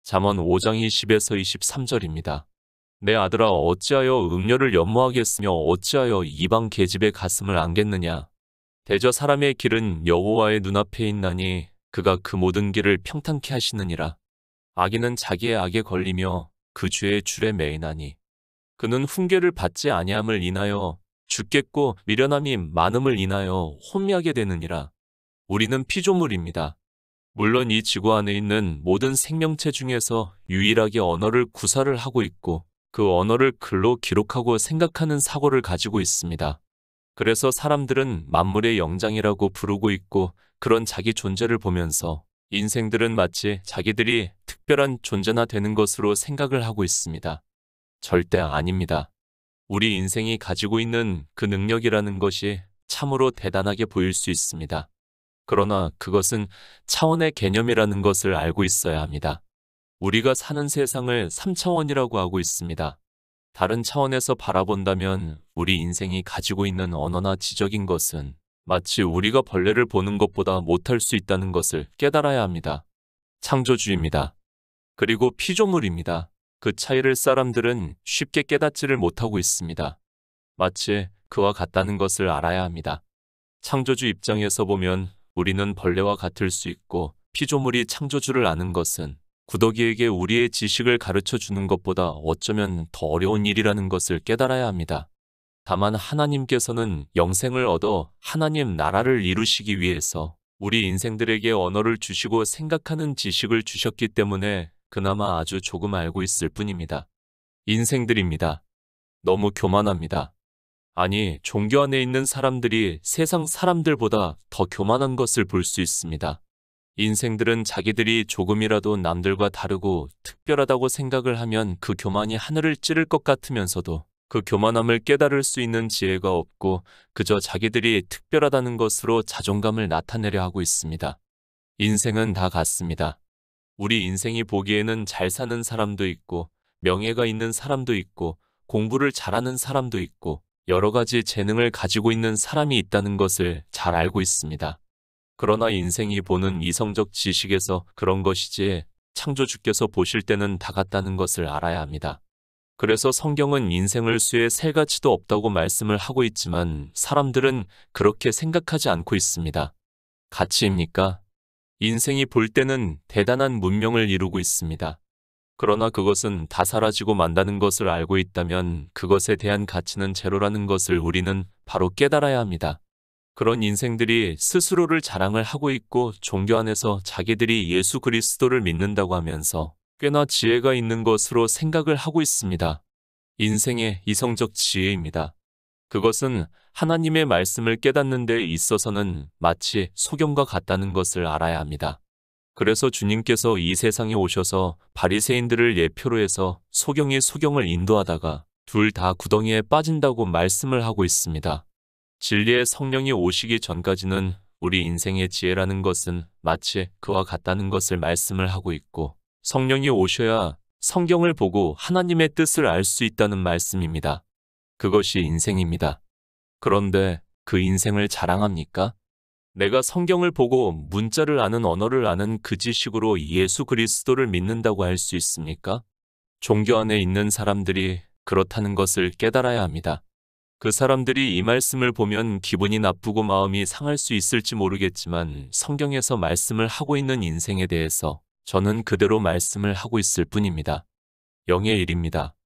잠언 5장 20에서 23절입니다. 내 아들아 어찌하여 음녀를 연모하겠으며 어찌하여 이방 계집의 가슴을 안겠느냐. 대저 사람의 길은 여호와의 눈앞에 있나니 그가 그 모든 길을 평탄케 하시느니라. 악인은 자기의 악에 걸리며 그 죄의 줄에 매이나니 그는 훈계를 받지 아니함을 인하여 죽겠고 미련함이 많음을 인하여 혼미하게 되느니라. 우리는 피조물입니다. 물론 이 지구 안에 있는 모든 생명체 중에서 유일하게 언어를 구사를 하고 있고 그 언어를 글로 기록하고 생각하는 사고를 가지고 있습니다. 그래서 사람들은 만물의 영장이라고 부르고 있고 그런 자기 존재를 보면서 인생들은 마치 자기들이 특별한 존재나 되는 것으로 생각을 하고 있습니다. 절대 아닙니다. 우리 인생이 가지고 있는 그 능력이라는 것이 참으로 대단하게 보일 수 있습니다. 그러나 그것은 차원의 개념이라는 것을 알고 있어야 합니다. 우리가 사는 세상을 3차원이라고 하고 있습니다. 다른 차원에서 바라본다면 우리 인생이 가지고 있는 언어나 지적인 것은 마치 우리가 벌레를 보는 것보다 못할 수 있다는 것을 깨달아야 합니다. 창조주입니다. 그리고 피조물입니다. 그 차이를 사람들은 쉽게 깨닫지를 못하고 있습니다. 마치 그와 같다는 것을 알아야 합니다. 창조주 입장에서 보면 우리는 벌레와 같을 수 있고 피조물이 창조주를 아는 것은 구더기에게 우리의 지식을 가르쳐 주는 것보다 어쩌면 더 어려운 일이라는 것을 깨달아야 합니다. 다만 하나님께서는 영생을 얻어 하나님 나라를 이루시기 위해서 우리 인생들에게 언어를 주시고 생각하는 지식을 주셨기 때문에 그나마 아주 조금 알고 있을 뿐입니다. 인생들입니다. 너무 교만합니다. 아니, 종교 안에 있는 사람들이 세상 사람들보다 더 교만한 것을 볼 수 있습니다. 인생들은 자기들이 조금이라도 남들과 다르고 특별하다고 생각을 하면 그 교만이 하늘을 찌를 것 같으면서도 그 교만함을 깨달을 수 있는 지혜가 없고 그저 자기들이 특별하다는 것으로 자존감을 나타내려 하고 있습니다. 인생은 다 같습니다. 우리 인생이 보기에는 잘 사는 사람도 있고 명예가 있는 사람도 있고 공부를 잘하는 사람도 있고 여러 가지 재능을 가지고 있는 사람이 있다는 것을 잘 알고 있습니다. 그러나 인생이 보는 이성적 지식에서 그런 것이지 창조주께서 보실 때는 다 같다는 것을 알아야 합니다. 그래서 성경은 인생을 수에 셀 가치도 없다고 말씀을 하고 있지만 사람들은 그렇게 생각하지 않고 있습니다. 가치입니까? 인생이 볼 때는 대단한 문명을 이루고 있습니다. 그러나 그것은 다 사라지고 만다는 것을 알고 있다면 그것에 대한 가치는 제로라는 것을 우리는 바로 깨달아야 합니다. 그런 인생들이 스스로를 자랑을 하고 있고 종교 안에서 자기들이 예수 그리스도를 믿는다고 하면서 꽤나 지혜가 있는 것으로 생각을 하고 있습니다. 인생의 이성적 지혜입니다. 그것은 하나님의 말씀을 깨닫는 데 있어서는 마치 소경과 같다는 것을 알아야 합니다. 그래서 주님께서 이 세상에 오셔서 바리새인들을 예표로 해서 소경이 소경을 인도하다가 둘 다 구덩이에 빠진다고 말씀을 하고 있습니다. 진리의 성령이 오시기 전까지는 우리 인생의 지혜라는 것은 마치 그와 같다는 것을 말씀을 하고 있고 성령이 오셔야 성경을 보고 하나님의 뜻을 알 수 있다는 말씀입니다. 그것이 인생입니다. 그런데 그 인생을 자랑합니까? 내가 성경을 보고 문자를 아는 언어를 아는 그 지식으로 예수 그리스도를 믿는다고 할 수 있습니까? 종교 안에 있는 사람들이 그렇다는 것을 깨달아야 합니다. 그 사람들이 이 말씀을 보면 기분이 나쁘고 마음이 상할 수 있을지 모르겠지만 성경에서 말씀을 하고 있는 인생에 대해서 저는 그대로 말씀을 하고 있을 뿐입니다. 영의 일입니다.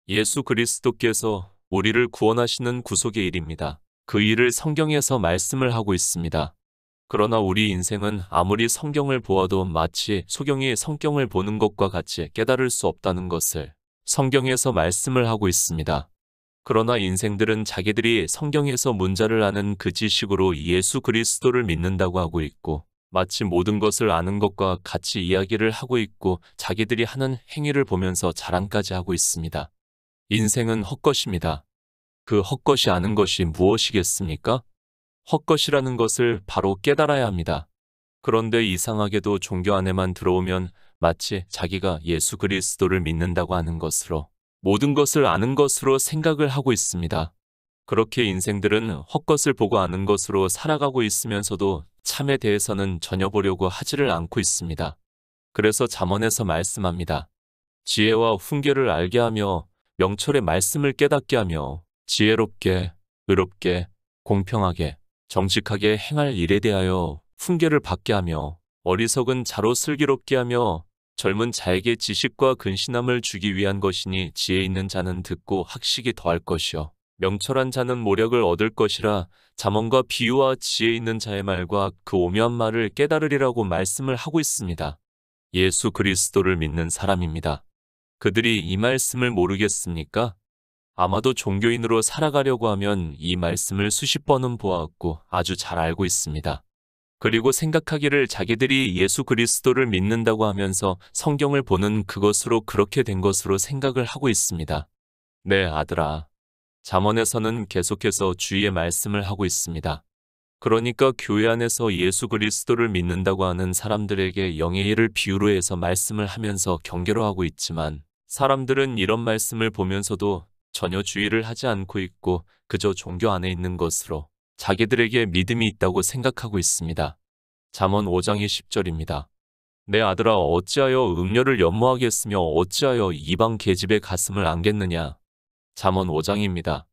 예수 그리스도께서 우리를 구원하시는 구속의 일입니다. 그 일을 성경에서 말씀을 하고 있습니다. 그러나 우리 인생은 아무리 성경을 보아도 마치 소경이 성경을 보는 것과 같이 깨달을 수 없다는 것을 성경에서 말씀을 하고 있습니다. 그러나 인생들은 자기들이 성경에서 문자를 아는 그 지식으로 예수 그리스도를 믿는다고 하고 있고 마치 모든 것을 아는 것과 같이 이야기를 하고 있고 자기들이 하는 행위를 보면서 자랑까지 하고 있습니다. 인생은 헛것입니다. 그 헛것이 아는 것이 무엇이겠습니까? 헛것이라는 것을 바로 깨달아야 합니다. 그런데 이상하게도 종교 안에만 들어오면 마치 자기가 예수 그리스도를 믿는다고 하는 것으로 모든 것을 아는 것으로 생각을 하고 있습니다. 그렇게 인생들은 헛것을 보고 아는 것으로 살아가고 있으면서도 참에 대해서는 전혀 보려고 하지를 않고 있습니다. 그래서 잠언에서 말씀합니다. 지혜와 훈계를 알게 하며 명철의 말씀을 깨닫게 하며 지혜롭게, 의롭게, 공평하게, 정직하게 행할 일에 대하여 훈계를 받게 하며 어리석은 자로 슬기롭게 하며 젊은 자에게 지식과 근신함을 주기 위한 것이니 지혜 있는 자는 듣고 학식이 더할 것이요 명철한 자는 모력을 얻을 것이라. 잠언과 비유와 지혜 있는 자의 말과 그 오묘한 말을 깨달으리라고 말씀을 하고 있습니다. 예수 그리스도를 믿는 사람입니다. 그들이 이 말씀을 모르겠습니까? 아마도 종교인으로 살아가려고 하면 이 말씀을 수십 번은 보았고 아주 잘 알고 있습니다. 그리고 생각하기를 자기들이 예수 그리스도를 믿는다고 하면서 성경을 보는 그것으로 그렇게 된 것으로 생각을 하고 있습니다. 네, 아들아. 잠언에서는 계속해서 주의의 말씀을 하고 있습니다. 그러니까 교회 안에서 예수 그리스도를 믿는다고 하는 사람들에게 영의 일을 비유로 해서 말씀을 하면서 경계로 하고 있지만 사람들은 이런 말씀을 보면서도 전혀 주의를 하지 않고 있고 그저 종교 안에 있는 것으로 자기들에게 믿음이 있다고 생각하고 있습니다. 잠언 5장 10절입니다. 내 아들아 어찌하여 음녀를 연모하겠으며 어찌하여 이방 계집의 가슴을 안겠느냐. 잠언 5장입니다.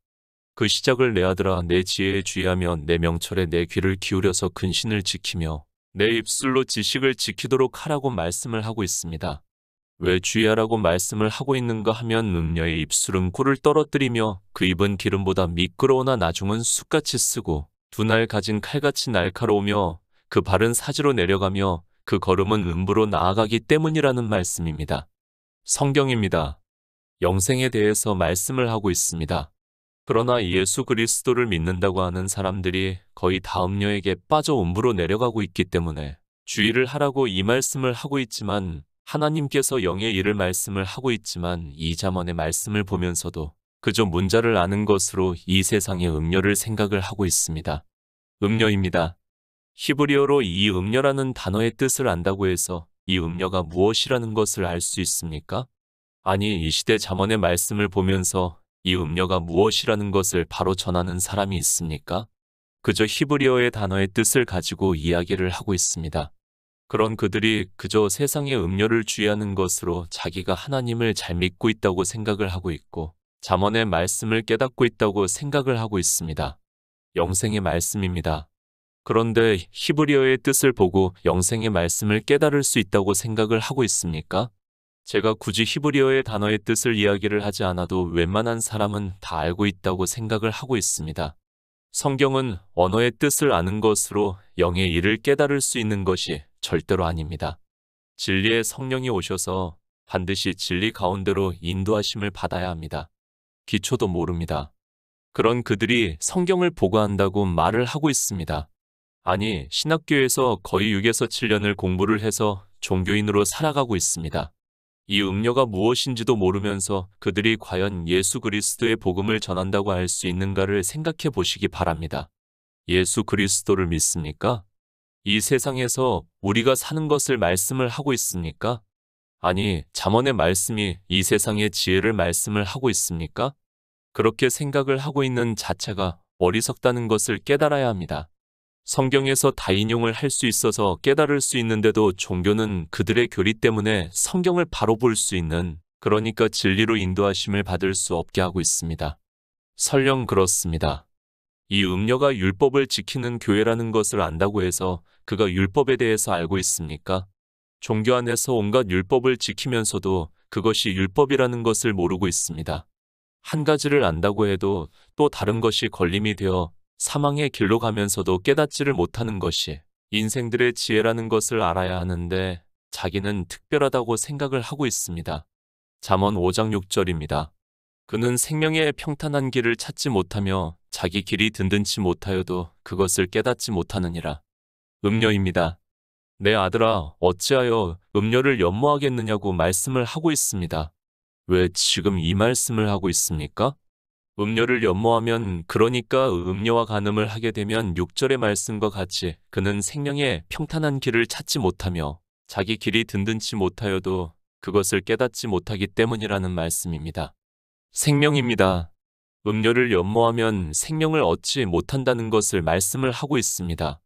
그 시작을 내 아들아 내 지혜에 주의하며 내 명철에 내 귀를 기울여서 근신을 지키며 내 입술로 지식을 지키도록 하라고 말씀을 하고 있습니다. 왜 주의하라고 말씀을 하고 있는가 하면 음녀의 입술은 꿀을 떨어뜨리며 그 입은 기름보다 미끄러우나 나중은 숯같이 쓰고 두 날 가진 칼같이 날카로우며 그 발은 사지로 내려가며 그 걸음은 음부로 나아가기 때문이라는 말씀입니다. 성경입니다. 영생에 대해서 말씀을 하고 있습니다. 그러나 예수 그리스도를 믿는다고 하는 사람들이 거의 다 음녀에게 빠져 음부로 내려가고 있기 때문에 주의를 하라고 이 말씀을 하고 있지만 하나님께서 영의 일을 말씀을 하고 있지만 이 잠언의 말씀을 보면서도 그저 문자를 아는 것으로 이 세상의 음녀를 생각을 하고 있습니다. 음녀입니다. 히브리어로 이 음녀라는 단어의 뜻을 안다고 해서 이 음녀가 무엇이라는 것을 알 수 있습니까? 아니, 이 시대 잠언의 말씀을 보면서 이 음녀가 무엇이라는 것을 바로 전하는 사람이 있습니까? 그저 히브리어의 단어의 뜻을 가지고 이야기를 하고 있습니다. 그런 그들이 그저 세상의 음녀를 주의하는 것으로 자기가 하나님을 잘 믿고 있다고 생각을 하고 있고 잠언의 말씀을 깨닫고 있다고 생각을 하고 있습니다. 영생의 말씀입니다. 그런데 히브리어의 뜻을 보고 영생의 말씀을 깨달을 수 있다고 생각을 하고 있습니까? 제가 굳이 히브리어의 단어의 뜻을 이야기를 하지 않아도 웬만한 사람은 다 알고 있다고 생각을 하고 있습니다. 성경은 언어의 뜻을 아는 것으로 영의 일을 깨달을 수 있는 것이 절대로 아닙니다. 진리의 성령이 오셔서 반드시 진리 가운데로 인도하심을 받아야 합니다. 기초도 모릅니다. 그런 그들이 성경을 보고한다고 말을 하고 있습니다. 아니, 신학교에서 거의 6에서 7년을 공부를 해서 종교인으로 살아가고 있습니다. 이 음녀가 무엇인지도 모르면서 그들이 과연 예수 그리스도의 복음을 전한다고 할 수 있는가를 생각해 보시기 바랍니다. 예수 그리스도를 믿습니까? 이 세상에서 우리가 사는 것을 말씀을 하고 있습니까? 아니, 잠언의 말씀이 이 세상의 지혜를 말씀을 하고 있습니까? 그렇게 생각을 하고 있는 자체가 어리석다는 것을 깨달아야 합니다. 성경에서 다 인용을 할 수 있어서 깨달을 수 있는데도 종교는 그들의 교리 때문에 성경을 바로 볼 수 있는, 그러니까 진리로 인도하심을 받을 수 없게 하고 있습니다. 설령 그렇습니다. 이 음녀가 율법을 지키는 교회라는 것을 안다고 해서 그가 율법에 대해서 알고 있습니까? 종교 안에서 온갖 율법을 지키면서도 그것이 율법이라는 것을 모르고 있습니다. 한 가지를 안다고 해도 또 다른 것이 걸림이 되어 사망의 길로 가면서도 깨닫지를 못하는 것이 인생들의 지혜라는 것을 알아야 하는데 자기는 특별하다고 생각을 하고 있습니다. 잠언 5장 6절입니다. 그는 생명의 평탄한 길을 찾지 못하며 자기 길이 든든치 못하여도 그것을 깨닫지 못하느니라. 음녀입니다. 내 아들아 어찌하여 음녀를 연모하겠느냐고 말씀을 하고 있습니다. 왜 지금 이 말씀을 하고 있습니까? 음녀를 연모하면, 그러니까 음녀와 간음을 하게 되면 6절의 말씀과 같이 그는 생명의 평탄한 길을 찾지 못하며 자기 길이 든든치 못하여도 그것을 깨닫지 못하기 때문이라는 말씀입니다. 생명입니다. 음녀를 연모하면 생명을 얻지 못한다는 것을 말씀을 하고 있습니다.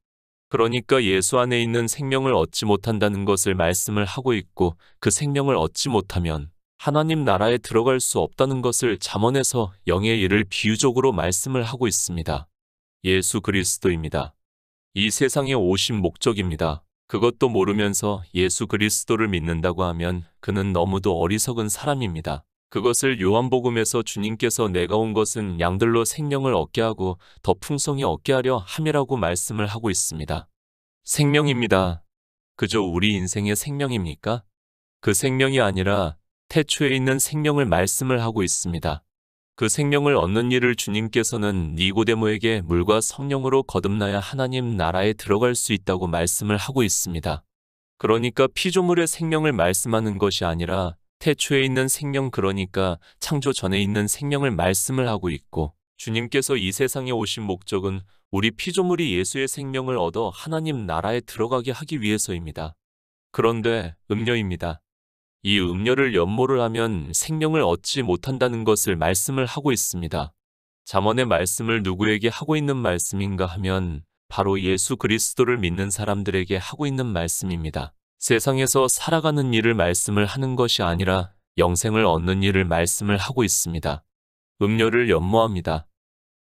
그러니까 예수 안에 있는 생명을 얻지 못한다는 것을 말씀을 하고 있고, 그 생명을 얻지 못하면 하나님 나라에 들어갈 수 없다는 것을 잠언에서 영의 일을 비유적으로 말씀을 하고 있습니다. 예수 그리스도입니다. 이 세상에 오신 목적입니다. 그것도 모르면서 예수 그리스도를 믿는다고 하면 그는 너무도 어리석은 사람입니다. 그것을 요한복음에서 주님께서 내가 온 것은 양들로 생명을 얻게 하고 더 풍성히 얻게 하려 함이라고 말씀을 하고 있습니다. 생명입니다. 그저 우리 인생의 생명입니까? 그 생명이 아니라 태초에 있는 생명을 말씀을 하고 있습니다. 그 생명을 얻는 일을 주님께서는 니고데모에게 물과 성령으로 거듭나야 하나님 나라에 들어갈 수 있다고 말씀을 하고 있습니다. 그러니까 피조물의 생명을 말씀하는 것이 아니라 태초에 있는 생명, 그러니까 창조 전에 있는 생명을 말씀을 하고 있고, 주님께서 이 세상에 오신 목적은 우리 피조물이 예수의 생명을 얻어 하나님 나라에 들어가게 하기 위해서입니다. 그런데 음녀입니다. 이 음녀를 연모를 하면 생명을 얻지 못한다는 것을 말씀을 하고 있습니다. 잠언의 말씀을 누구에게 하고 있는 말씀인가 하면 바로 예수 그리스도를 믿는 사람들에게 하고 있는 말씀입니다. 세상에서 살아가는 일을 말씀을 하는 것이 아니라 영생을 얻는 일을 말씀을 하고 있습니다. 음녀를 연모합니다.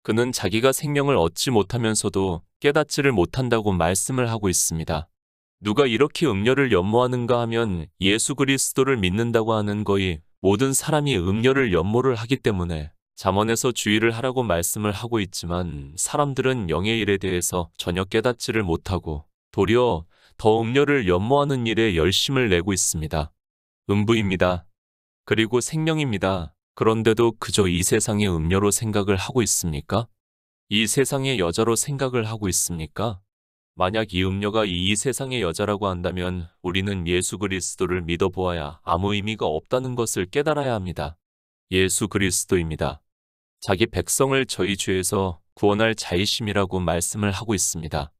그는 자기가 생명을 얻지 못하면서도 깨닫지를 못한다고 말씀을 하고 있습니다. 누가 이렇게 음녀를 연모하는가 하면 예수 그리스도를 믿는다고 하는 거의 모든 사람이 음녀를 연모를 하기 때문에 잠언에서 주의를 하라고 말씀을 하고 있지만, 사람들은 영의 일에 대해서 전혀 깨닫지를 못하고 도리어 더 음녀를 연모하는 일에 열심을 내고 있습니다. 음부입니다. 그리고 생명입니다. 그런데도 그저 이 세상의 음녀로 생각을 하고 있습니까? 이 세상의 여자로 생각을 하고 있습니까? 만약 이 음녀가 이 세상의 여자라고 한다면 우리는 예수 그리스도를 믿어보아야 아무 의미가 없다는 것을 깨달아야 합니다. 예수 그리스도입니다. 자기 백성을 저희 죄에서 구원할 자이심이라고 말씀을 하고 있습니다.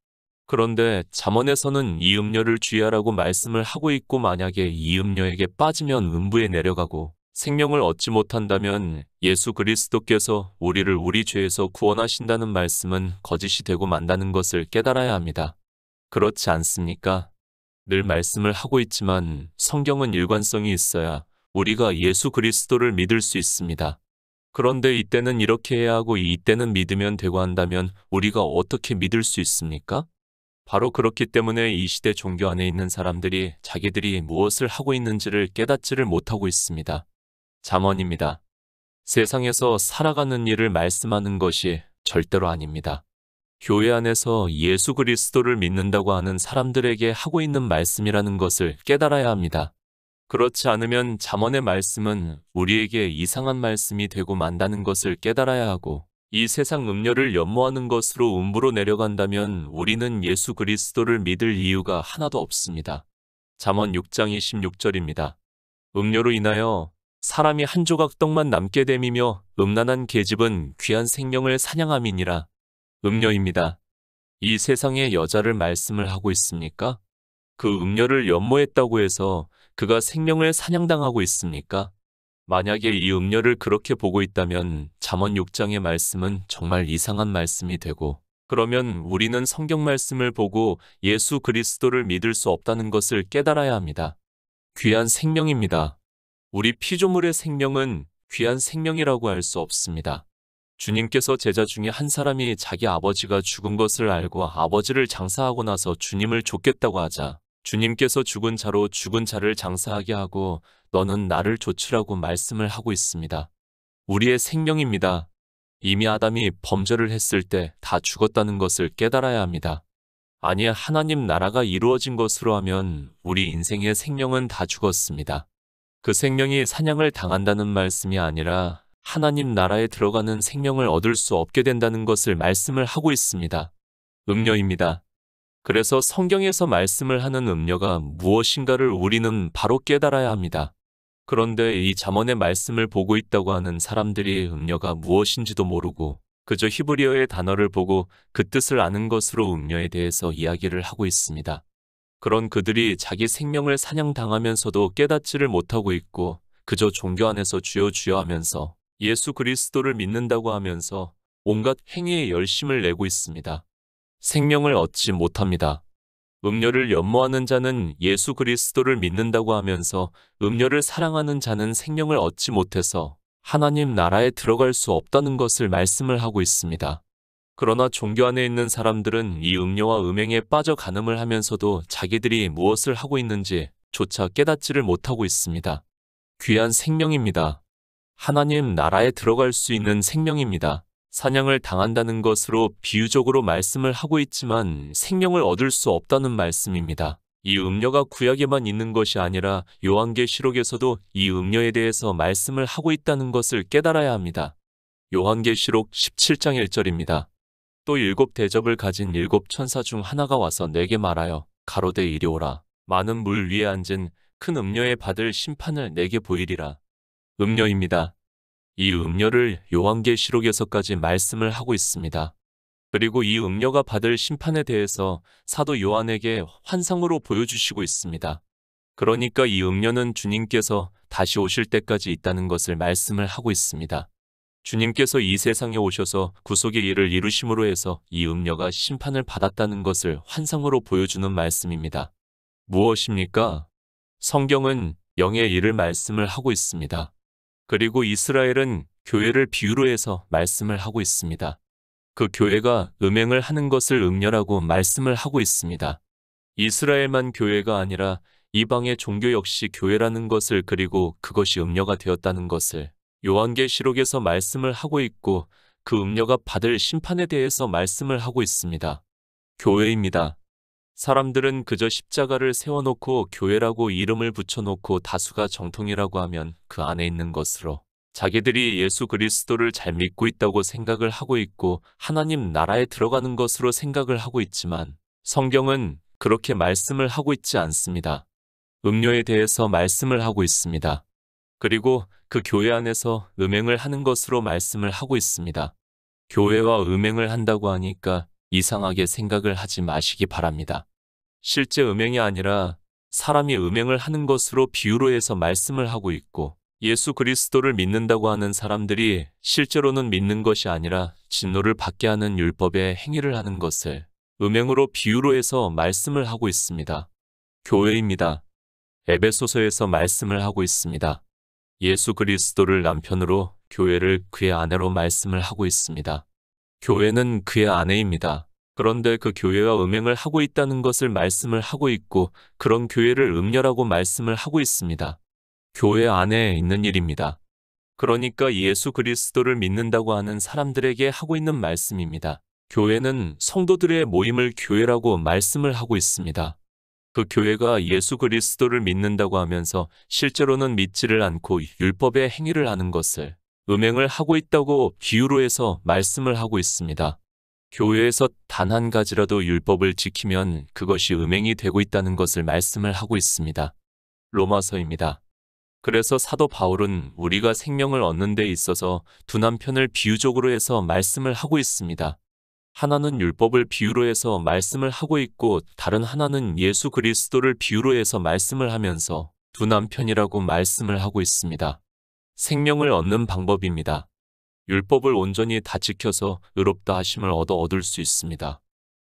그런데 잠언에서는 이 음녀를 주의하라고 말씀을 하고 있고, 만약에 이 음녀에게 빠지면 음부에 내려가고 생명을 얻지 못한다면 예수 그리스도께서 우리를 우리 죄에서 구원하신다는 말씀은 거짓이 되고 만다는 것을 깨달아야 합니다. 그렇지 않습니까? 늘 말씀을 하고 있지만 성경은 일관성이 있어야 우리가 예수 그리스도를 믿을 수 있습니다. 그런데 이때는 이렇게 해야 하고 이때는 믿으면 되고 한다면 우리가 어떻게 믿을 수 있습니까? 바로 그렇기 때문에 이 시대 종교 안에 있는 사람들이 자기들이 무엇을 하고 있는지를 깨닫지를 못하고 있습니다. 잠언입니다. 세상에서 살아가는 일을 말씀하는 것이 절대로 아닙니다. 교회 안에서 예수 그리스도를 믿는다고 하는 사람들에게 하고 있는 말씀이라는 것을 깨달아야 합니다. 그렇지 않으면 잠언의 말씀은 우리에게 이상한 말씀이 되고 만다는 것을 깨달아야 하고, 이 세상 음녀를 연모하는 것으로 음부로 내려간다면 우리는 예수 그리스도를 믿을 이유가 하나도 없습니다. 잠언 6장 26절입니다. 음녀로 인하여 사람이 한 조각 떡만 남게 됨이며 음란한 계집은 귀한 생명을 사냥함이니라. 음녀입니다. 이 세상의 여자를 말씀을 하고 있습니까? 그 음녀를 연모했다고 해서 그가 생명을 사냥당하고 있습니까? 만약에 이 음녀를 그렇게 보고 있다면 잠언 6장의 말씀은 정말 이상한 말씀이 되고, 그러면 우리는 성경 말씀을 보고 예수 그리스도를 믿을 수 없다는 것을 깨달아야 합니다. 귀한 생명입니다. 우리 피조물의 생명은 귀한 생명이라고 할 수 없습니다. 주님께서 제자 중에 한 사람이 자기 아버지가 죽은 것을 알고 아버지를 장사하고 나서 주님을 좇겠다고 하자, 주님께서 죽은 자로 죽은 자를 장사하게 하고 너는 나를 좇으라고 말씀을 하고 있습니다. 우리의 생명입니다. 이미 아담이 범죄를 했을 때 다 죽었다는 것을 깨달아야 합니다. 아니, 하나님 나라가 이루어진 것으로 하면 우리 인생의 생명은 다 죽었습니다. 그 생명이 사냥을 당한다는 말씀이 아니라 하나님 나라에 들어가는 생명을 얻을 수 없게 된다는 것을 말씀을 하고 있습니다. 음녀입니다. 그래서 성경에서 말씀을 하는 음녀가 무엇인가를 우리는 바로 깨달아야 합니다. 그런데 이 잠언의 말씀을 보고 있다고 하는 사람들이 음녀가 무엇인지도 모르고 그저 히브리어의 단어를 보고 그 뜻을 아는 것으로 음녀에 대해서 이야기를 하고 있습니다. 그런 그들이 자기 생명을 사냥당하면서도 깨닫지를 못하고 있고 그저 종교 안에서 주여 주여 하면서 예수 그리스도를 믿는다고 하면서 온갖 행위에 열심을 내고 있습니다. 생명을 얻지 못합니다. 음료를 연모하는 자는 예수 그리스도를 믿는다고 하면서 음료를 사랑하는 자는 생명을 얻지 못해서 하나님 나라에 들어갈 수 없다는 것을 말씀을 하고 있습니다. 그러나 종교 안에 있는 사람들은 이 음료와 음행에 빠져 간음을 하면서도 자기들이 무엇을 하고 있는지 조차 깨닫지를 못하고 있습니다. 귀한 생명입니다. 하나님 나라에 들어갈 수 있는 생명입니다. 사냥을 당한다는 것으로 비유적으로 말씀을 하고 있지만 생명을 얻을 수 없다는 말씀입니다. 이 음료가 구약에만 있는 것이 아니라 요한계시록에서도 이 음료에 대해서 말씀을 하고 있다는 것을 깨달아야 합니다. 요한계시록 17장 1절입니다. 또 7대접을 가진 7천사 중 하나가 와서 내게 말하여 가로되 이리 오라. 많은 물 위에 앉은 큰 음료에 받을 심판을 내게 보이리라. 음료입니다. 이 음료를 요한계시록에서까지 말씀을 하고 있습니다. 그리고 이 음료가 받을 심판에 대해서 사도 요한에게 환상으로 보여주시고 있습니다. 그러니까 이 음료는 주님께서 다시 오실 때까지 있다는 것을 말씀을 하고 있습니다. 주님께서 이 세상에 오셔서 구속의 일을 이루심으로 해서 이 음료가 심판을 받았다는 것을 환상으로 보여주는 말씀입니다. 무엇입니까? 성경은 영의 일을 말씀을 하고 있습니다. 그리고 이스라엘은 교회를 비유로 해서 말씀을 하고 있습니다. 그 교회가 음행을 하는 것을 음료라고 말씀을 하고 있습니다. 이스라엘만 교회가 아니라 이방의 종교 역시 교회라는 것을 그리고 그것이 음료가 되었다는 것을 요한계시록에서 말씀을 하고 있고 그 음료가 받을 심판에 대해서 말씀을 하고 있습니다. 교회입니다. 사람들은 그저 십자가를 세워놓고 교회라고 이름을 붙여놓고 다수가 정통이라고 하면 그 안에 있는 것으로 자기들이 예수 그리스도를 잘 믿고 있다고 생각을 하고 있고 하나님 나라에 들어가는 것으로 생각을 하고 있지만 성경은 그렇게 말씀을 하고 있지 않습니다. 음료에 대해서 말씀을 하고 있습니다. 그리고 그 교회 안에서 음행을 하는 것으로 말씀을 하고 있습니다. 교회와 음행을 한다고 하니까 이상하게 생각을 하지 마시기 바랍니다. 실제 음행이 아니라 사람이 음행을 하는 것으로 비유로 해서 말씀을 하고 있고 예수 그리스도를 믿는다고 하는 사람들이 실제로는 믿는 것이 아니라 진노를 받게 하는 율법의 행위를 하는 것을 음행으로 비유로 해서 말씀을 하고 있습니다. 교회입니다. 에베소서에서 말씀을 하고 있습니다. 예수 그리스도를 남편으로 교회를 그의 아내로 말씀을 하고 있습니다. 교회는 그의 아내입니다. 그런데 그 교회와 음행을 하고 있다는 것을 말씀을 하고 있고 그런 교회를 음녀라고 말씀을 하고 있습니다. 교회 안에 있는 일입니다. 그러니까 예수 그리스도를 믿는다고 하는 사람들에게 하고 있는 말씀입니다. 교회는 성도들의 모임을 교회라고 말씀을 하고 있습니다. 그 교회가 예수 그리스도를 믿는다고 하면서 실제로는 믿지를 않고 율법의 행위를 하는 것을 음행을 하고 있다고 비유로 해서 말씀을 하고 있습니다. 교회에서 단 한 가지라도 율법을 지키면 그것이 음행이 되고 있다는 것을 말씀을 하고 있습니다. 로마서입니다. 그래서 사도 바울은 우리가 생명을 얻는 데 있어서 두 남편을 비유적으로 해서 말씀을 하고 있습니다. 하나는 율법을 비유로 해서 말씀을 하고 있고 다른 하나는 예수 그리스도를 비유로 해서 말씀을 하면서 두 남편이라고 말씀을 하고 있습니다. 생명을 얻는 방법입니다. 율법을 온전히 다 지켜서 의롭다 하심을 얻을 수 있습니다.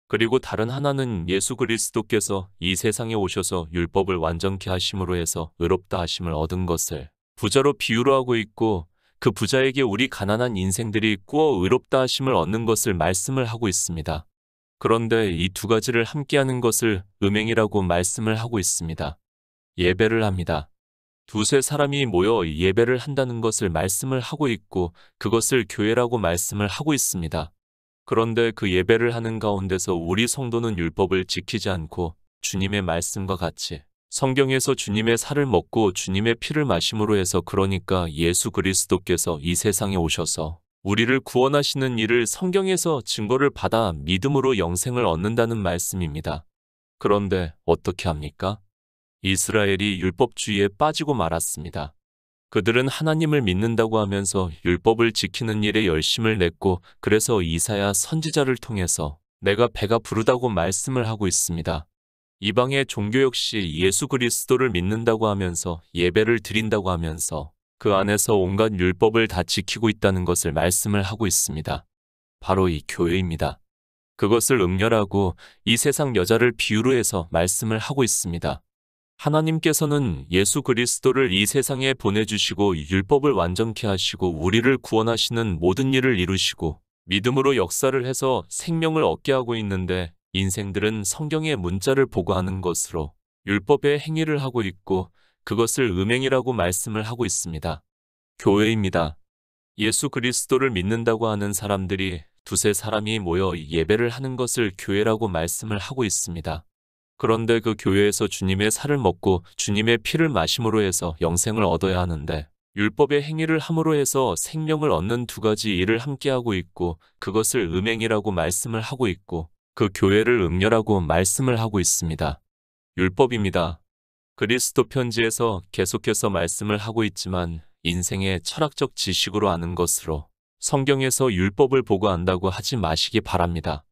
그리고 다른 하나는 예수 그리스도께서 이 세상에 오셔서 율법을 완전케 하심으로 해서 의롭다 하심을 얻은 것을 부자로 비유로 하고 있고 그 부자에게 우리 가난한 인생들이 꾸어 의롭다 하심을 얻는 것을 말씀을 하고 있습니다. 그런데 이 두 가지를 함께하는 것을 음행이라고 말씀을 하고 있습니다. 예배를 합니다. 두세 사람이 모여 예배를 한다는 것을 말씀을 하고 있고 그것을 교회라고 말씀을 하고 있습니다. 그런데 그 예배를 하는 가운데서 우리 성도는 율법을 지키지 않고 주님의 말씀과 같이 성경에서 주님의 살을 먹고 주님의 피를 마심으로 해서 그러니까 예수 그리스도께서 이 세상에 오셔서 우리를 구원하시는 일을 성경에서 증거를 받아 믿음으로 영생을 얻는다는 말씀입니다. 그런데 어떻게 합니까? 이스라엘이 율법주의에 빠지고 말았습니다. 그들은 하나님을 믿는다고 하면서 율법을 지키는 일에 열심을 냈고 그래서 이사야 선지자를 통해서 내가 배가 부르다고 말씀을 하고 있습니다. 이방의 종교 역시 예수 그리스도를 믿는다고 하면서 예배를 드린다고 하면서 그 안에서 온갖 율법을 다 지키고 있다는 것을 말씀을 하고 있습니다. 바로 이 교회입니다. 그것을 음녀라고 이 세상 여자를 비유로 해서 말씀을 하고 있습니다. 하나님께서는 예수 그리스도를 이 세상에 보내주시고 율법을 완전케 하시고 우리를 구원하시는 모든 일을 이루시고 믿음으로 역사를 해서 생명을 얻게 하고 있는데, 인생들은 성경의 문자를 보고 하는 것으로 율법의 행위를 하고 있고 그것을 음행이라고 말씀을 하고 있습니다. 교회입니다. 예수 그리스도를 믿는다고 하는 사람들이 두세 사람이 모여 예배를 하는 것을 교회라고 말씀을 하고 있습니다. 그런데 그 교회에서 주님의 살을 먹고 주님의 피를 마심으로 해서 영생을 얻어야 하는데, 율법의 행위를 함으로 해서 생명을 얻는 두 가지 일을 함께하고 있고 그것을 음행이라고 말씀을 하고 있고 그 교회를 음녀라고 말씀을 하고 있습니다. 율법입니다. 그리스도 편지에서 계속해서 말씀을 하고 있지만 인생의 철학적 지식으로 아는 것으로 성경에서 율법을 보고 안다고 하지 마시기 바랍니다.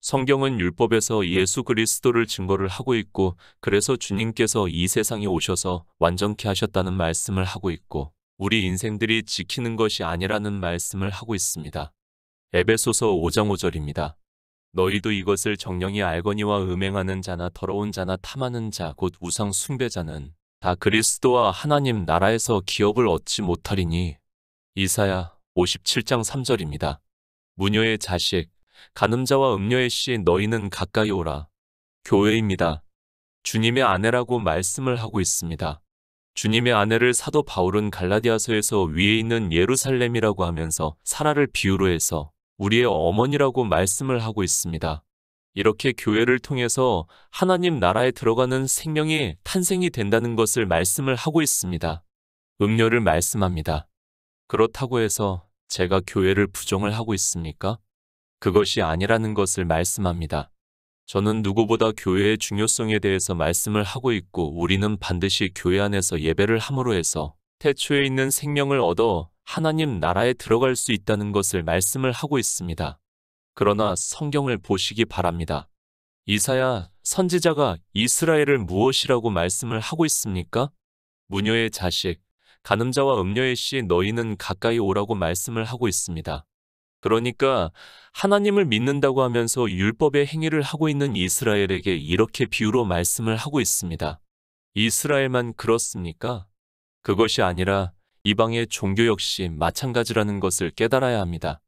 성경은 율법에서 예수 그리스도를 증거를 하고 있고, 그래서 주님께서 이 세상에 오셔서 완전케 하셨다는 말씀을 하고 있고 우리 인생들이 지키는 것이 아니라는 말씀을 하고 있습니다. 에베소서 5장 5절입니다. 너희도 이것을 정령이 알거니와 음행하는 자나 더러운 자나 탐하는 자 곧 우상 숭배자는 다 그리스도와 하나님 나라에서 기업을 얻지 못하리니. 이사야 57장 3절입니다. 무녀의 자식, 간음자와 음녀의 씨 너희는 가까이 오라. 교회입니다. 주님의 아내라고 말씀을 하고 있습니다. 주님의 아내를 사도 바울은 갈라디아서에서 위에 있는 예루살렘이라고 하면서 사라를 비유로 해서 우리의 어머니라고 말씀을 하고 있습니다. 이렇게 교회를 통해서 하나님 나라에 들어가는 생명이 탄생이 된다는 것을 말씀을 하고 있습니다. 음료를 말씀합니다. 그렇다고 해서 제가 교회를 부정을 하고 있습니까? 그것이 아니라는 것을 말씀합니다. 저는 누구보다 교회의 중요성에 대해서 말씀을 하고 있고 우리는 반드시 교회 안에서 예배를 함으로 해서 태초에 있는 생명을 얻어 하나님 나라에 들어갈 수 있다는 것을 말씀을 하고 있습니다. 그러나 성경을 보시기 바랍니다. 이사야 선지자가 이스라엘을 무엇이라고 말씀을 하고 있습니까? 무녀의 자식, 간음자와 음녀의 씨 너희는 가까이 오라고 말씀을 하고 있습니다. 그러니까 하나님을 믿는다고 하면서 율법의 행위를 하고 있는 이스라엘에게 이렇게 비유로 말씀을 하고 있습니다. 이스라엘만 그렇습니까? 그것이 아니라 이방의 종교 역시 마찬가지라는 것을 깨달아야 합니다.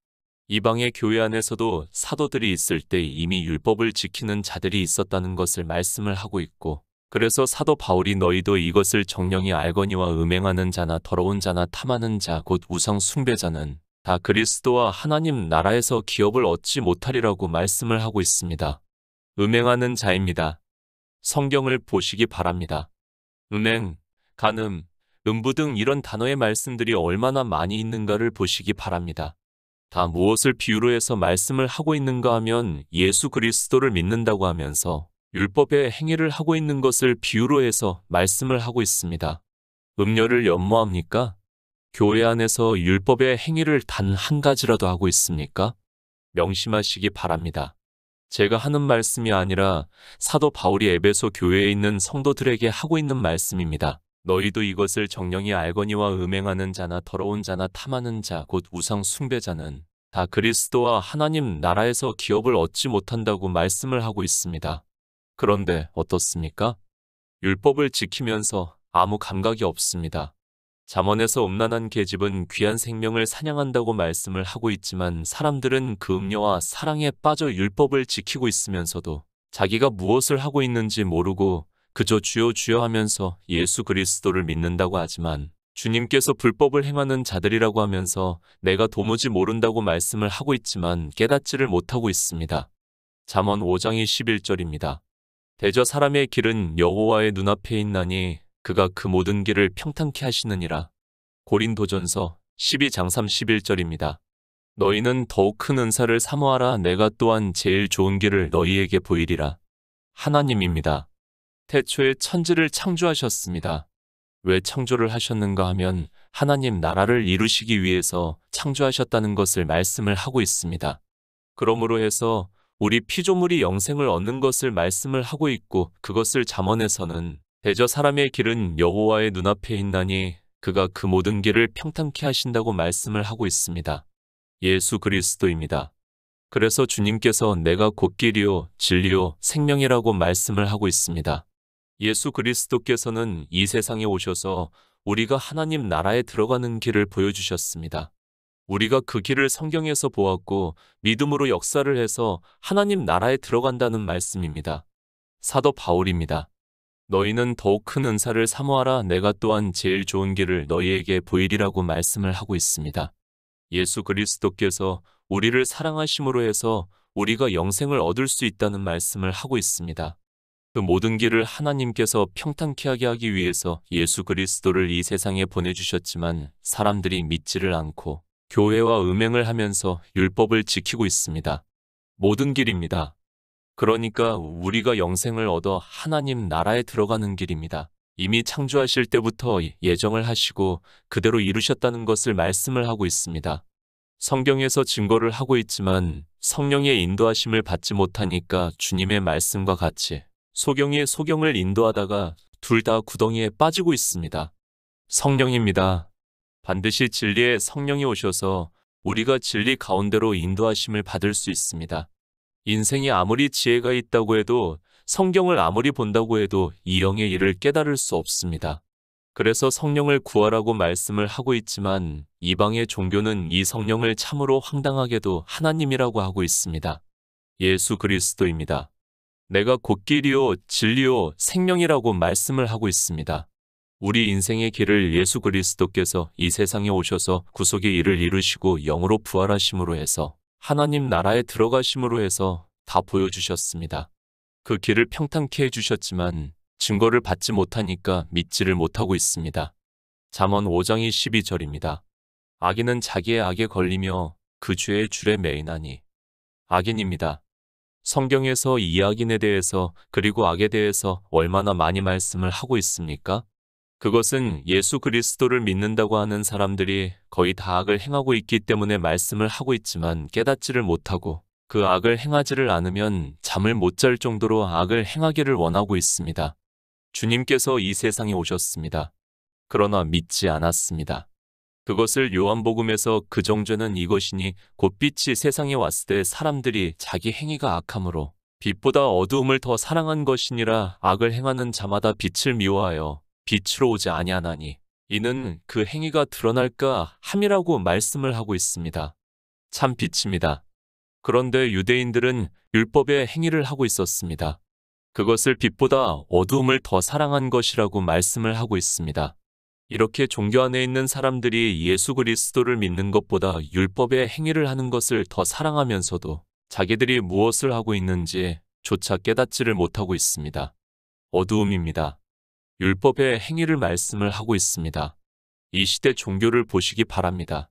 이방의 교회 안에서도 사도들이 있을 때 이미 율법을 지키는 자들이 있었다는 것을 말씀을 하고 있고, 그래서 사도 바울이 너희도 이것을 정령이 알거니와 음행하는 자나 더러운 자나 탐하는 자 곧 우상 숭배자는 다 그리스도와 하나님 나라에서 기업을 얻지 못하리라고 말씀을 하고 있습니다. 음행하는 자입니다. 성경을 보시기 바랍니다. 음행, 간음, 음부 등 이런 단어의 말씀들이 얼마나 많이 있는가를 보시기 바랍니다. 다 무엇을 비유로 해서 말씀을 하고 있는가 하면 예수 그리스도를 믿는다고 하면서 율법의 행위를 하고 있는 것을 비유로 해서 말씀을 하고 있습니다. 음료를 연모합니까? 교회 안에서 율법의 행위를 단 한 가지라도 하고 있습니까? 명심하시기 바랍니다. 제가 하는 말씀이 아니라 사도 바울이 에베소 교회에 있는 성도들에게 하고 있는 말씀입니다. 너희도 이것을 정령이 알거니와 음행하는 자나 더러운 자나 탐하는 자 곧 우상 숭배자는 다 그리스도와 하나님 나라에서 기업을 얻지 못한다고 말씀을 하고 있습니다. 그런데 어떻습니까? 율법을 지키면서 아무 감각이 없습니다. 잠언에서 음란한 계집은 귀한 생명을 사냥한다고 말씀을 하고 있지만 사람들은 그 음녀와 사랑에 빠져 율법을 지키고 있으면서도 자기가 무엇을 하고 있는지 모르고 그저 주여 주여 하면서 예수 그리스도를 믿는다고 하지만 주님께서 불법을 행하는 자들이라고 하면서 내가 도무지 모른다고 말씀을 하고 있지만 깨닫지를 못하고 있습니다. 잠언 5장 21절입니다. 대저 사람의 길은 여호와의 눈앞에 있나니 그가 그 모든 길을 평탄케 하시느니라. 고린도전서 12장 31절입니다. 너희는 더욱 큰 은사를 사모하라. 내가 또한 제일 좋은 길을 너희에게 보이리라. 하나님입니다. 태초에 천지를 창조하셨습니다. 왜 창조를 하셨는가 하면 하나님 나라를 이루시기 위해서 창조하셨다는 것을 말씀을 하고 있습니다. 그러므로 해서 우리 피조물이 영생을 얻는 것을 말씀을 하고 있고, 그것을 잠언에서는 대저 사람의 길은 여호와의 눈앞에 있나니 그가 그 모든 길을 평탄케 하신다고 말씀을 하고 있습니다. 예수 그리스도입니다. 그래서 주님께서 내가 곧 길이요, 진리요, 생명이라고 말씀을 하고 있습니다. 예수 그리스도께서는 이 세상에 오셔서 우리가 하나님 나라에 들어가는 길을 보여주셨습니다. 우리가 그 길을 성경에서 보았고 믿음으로 역사를 해서 하나님 나라에 들어간다는 말씀입니다. 사도 바울입니다. 너희는 더욱 큰 은사를 사모하라. 내가 또한 제일 좋은 길을 너희에게 보이리라고 말씀을 하고 있습니다. 예수 그리스도께서 우리를 사랑하심으로 해서 우리가 영생을 얻을 수 있다는 말씀을 하고 있습니다. 그 모든 길을 하나님께서 평탄케 하기 위해서 예수 그리스도를 이 세상에 보내주셨지만 사람들이 믿지를 않고 교회와 음행을 하면서 율법을 지키고 있습니다. 모든 길입니다. 그러니까 우리가 영생을 얻어 하나님 나라에 들어가는 길입니다. 이미 창조하실 때부터 예정을 하시고 그대로 이루셨다는 것을 말씀을 하고 있습니다. 성경에서 증거를 하고 있지만 성령의 인도하심을 받지 못하니까 주님의 말씀과 같이 소경이 소경을 인도하다가 둘 다 구덩이에 빠지고 있습니다. 성령입니다. 반드시 진리의 성령이 오셔서 우리가 진리 가운데로 인도하심을 받을 수 있습니다. 인생이 아무리 지혜가 있다고 해도 성경을 아무리 본다고 해도 이 영의 일을 깨달을 수 없습니다. 그래서 성령을 구하라고 말씀을 하고 있지만 이방의 종교는 이 성령을 참으로 황당하게도 하나님이라고 하고 있습니다. 예수 그리스도입니다. 내가 곧 길이요, 진리요, 생명이라고 말씀을 하고 있습니다. 우리 인생의 길을 예수 그리스도께서 이 세상에 오셔서 구속의 일을 이루시고 영으로 부활하심으로 해서 하나님 나라에 들어가심으로 해서 다 보여주셨습니다. 그 길을 평탄케 해주셨지만 증거를 받지 못하니까 믿지를 못하고 있습니다. 잠언 5장 12절입니다. 악인은 자기의 악에 걸리며 그 죄의 줄에 매이나니. 악인입니다. 성경에서 이 악인에 대해서 그리고 악에 대해서 얼마나 많이 말씀을 하고 있습니까? 그것은 예수 그리스도를 믿는다고 하는 사람들이 거의 다 악을 행하고 있기 때문에 말씀을 하고 있지만 깨닫지를 못하고 그 악을 행하지를 않으면 잠을 못 잘 정도로 악을 행하기를 원하고 있습니다. 주님께서 이 세상에 오셨습니다. 그러나 믿지 않았습니다. 그것을 요한복음에서 그 정죄는 이것이니 곧 빛이 세상에 왔을 때 사람들이 자기 행위가 악함으로 빛보다 어두움을 더 사랑한 것이니라. 악을 행하는 자마다 빛을 미워하여 빛으로 오지 아니하나니 이는 그 행위가 드러날까 함이라고 말씀을 하고 있습니다. 참 빛입니다. 그런데 유대인들은 율법의 행위를 하고 있었습니다. 그것을 빛보다 어두움을 더 사랑한 것이라고 말씀을 하고 있습니다. 이렇게 종교 안에 있는 사람들이 예수 그리스도를 믿는 것보다 율법의 행위를 하는 것을 더 사랑하면서도 자기들이 무엇을 하고 있는지 조차 깨닫지를 못하고 있습니다. 어두움입니다. 율법의 행위를 말씀을 하고 있습니다. 이 시대 종교를 보시기 바랍니다.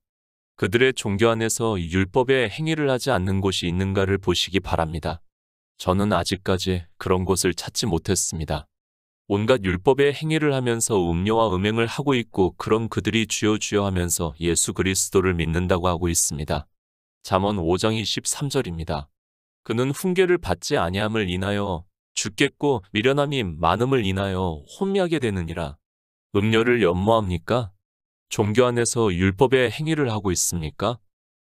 그들의 종교 안에서 율법의 행위를 하지 않는 곳이 있는가를 보시기 바랍니다. 저는 아직까지 그런 곳을 찾지 못했습니다. 온갖 율법의 행위를 하면서 음료와 음행을 하고 있고 그런 그들이 주여 주여 하면서 예수 그리스도를 믿는다고 하고 있습니다. 잠언 5장 13절입니다. 그는 훈계를 받지 아니함을 인하여 죽겠고 미련함이 많음을 인하여 혼미하게 되느니라. 음료를 연모합니까? 종교 안에서 율법의 행위를 하고 있습니까?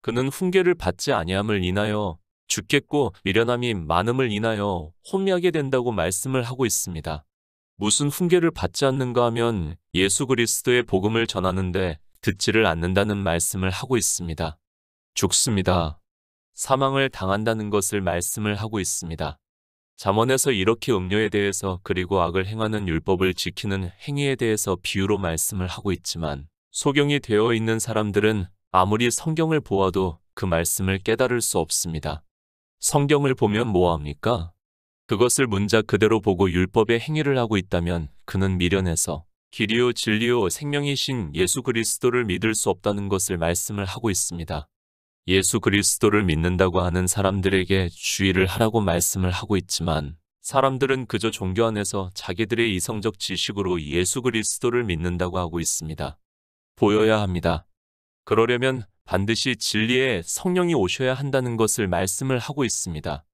그는 훈계를 받지 아니함을 인하여 죽겠고 미련함이 많음을 인하여 혼미하게 된다고 말씀을 하고 있습니다. 무슨 훈계를 받지 않는가 하면 예수 그리스도의 복음을 전하는데 듣지를 않는다는 말씀을 하고 있습니다. 죽습니다. 사망을 당한다는 것을 말씀을 하고 있습니다. 잠언에서 이렇게 음료에 대해서 그리고 악을 행하는 율법을 지키는 행위에 대해서 비유로 말씀을 하고 있지만 소경이 되어 있는 사람들은 아무리 성경을 보아도 그 말씀을 깨달을 수 없습니다. 성경을 보면 뭐합니까? 그것을 문자 그대로 보고 율법의 행위를 하고 있다면 그는 미련해서 길이요 진리요 생명이신 예수 그리스도를 믿을 수 없다는 것을 말씀을 하고 있습니다. 예수 그리스도를 믿는다고 하는 사람들에게 주의를 하라고 말씀을 하고 있지만 사람들은 그저 종교 안에서 자기들의 이성적 지식으로 예수 그리스도를 믿는다고 하고 있습니다. 보여야 합니다. 그러려면 반드시 진리의 성령이 오셔야 한다는 것을 말씀을 하고 있습니다.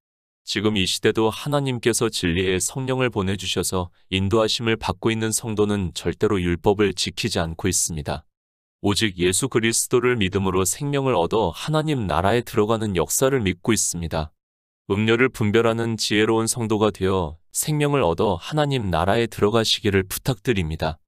지금 이 시대도 하나님께서 진리의 성령을 보내주셔서 인도하심을 받고 있는 성도는 절대로 율법을 지키지 않고 있습니다. 오직 예수 그리스도를 믿음으로 생명을 얻어 하나님 나라에 들어가는 역사를 믿고 있습니다. 음료를 분별하는 지혜로운 성도가 되어 생명을 얻어 하나님 나라에 들어가시기를 부탁드립니다.